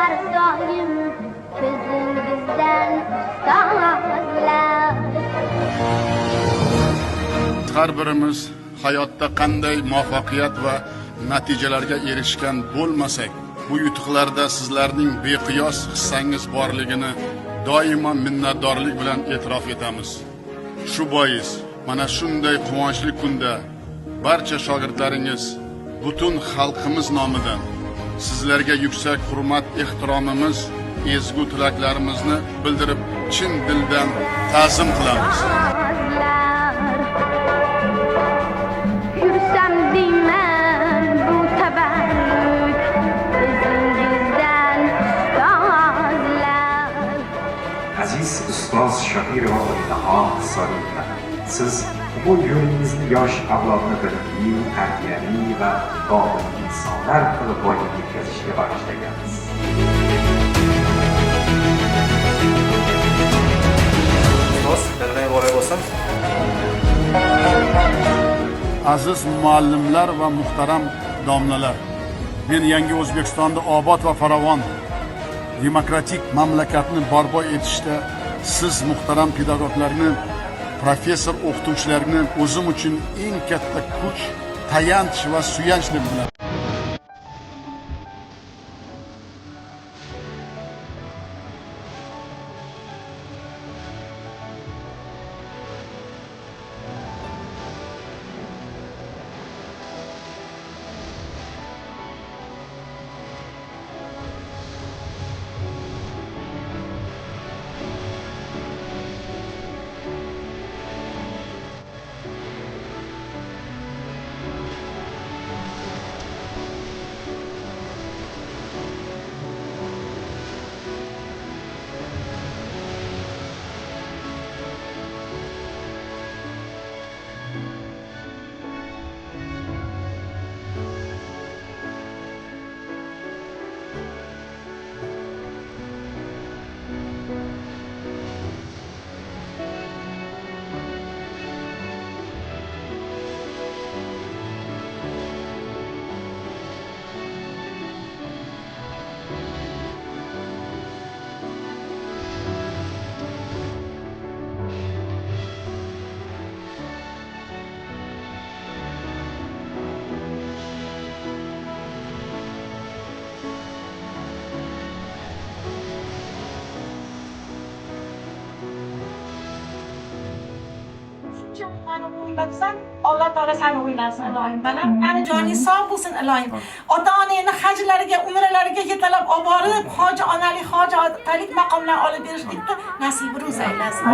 har doim ko'zingizdan sozlar. Har birimiz hayotda qanday muvaffaqiyat va natijalarga erishgan bo'lmasak, bu yutuqlarda sizlarning beqiyos hissangiz borligini doimo minnatdorlik bilan e'tirof etamiz. Shu bois mana shunday quvonchli kunda barcha shogirdlaringiz, butun xalqimiz nomidan sizlarga yuksak hurmat, ehtiromimiz, ezgu tilaklarimizni bildirib, chin dildan ta'zim qilamiz. Yursam deyman bu tabarruk o'zingizdan sozlar. Aziz ustoz Shokirova Onaxon Hisoyevna, siz bu yo'lingizni yosh avlodni bilimli, tarbiyali va qobil insonlar qilib voyaga yetkazishga bag'ishlagansiz. Ustoz, dalay bo'lay bo'lsin. Aziz muallimlar va muhtaram domlalar, men yangi O'zbekistonda obod va farovon demokratik mamlakatni barpo etishda siz muhtaram pedagoglarni, professor o'qituvchilarni o'zim uchun eng katta kuch, tayanch va suyanch deb bilaman. Allah Teala seni oynasın Allah'ım bana. Yani canı sağ olsun Allah'ım. Ota-onani haclarga, umralarga yetalab oborib, hoji onalik, hoji otalik maqomlar olib berishlikda nasib ro'z aylasin.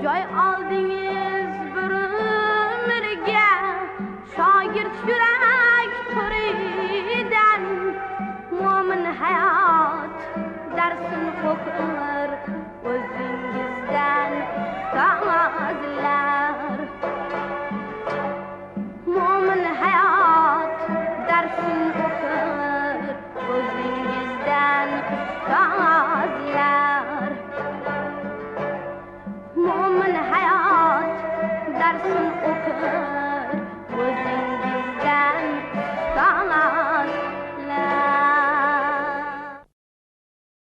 Joy oldingiz bir umrga, shogird yurak to'ridan, mo'min hayot darsin o'qir o'zingizdan.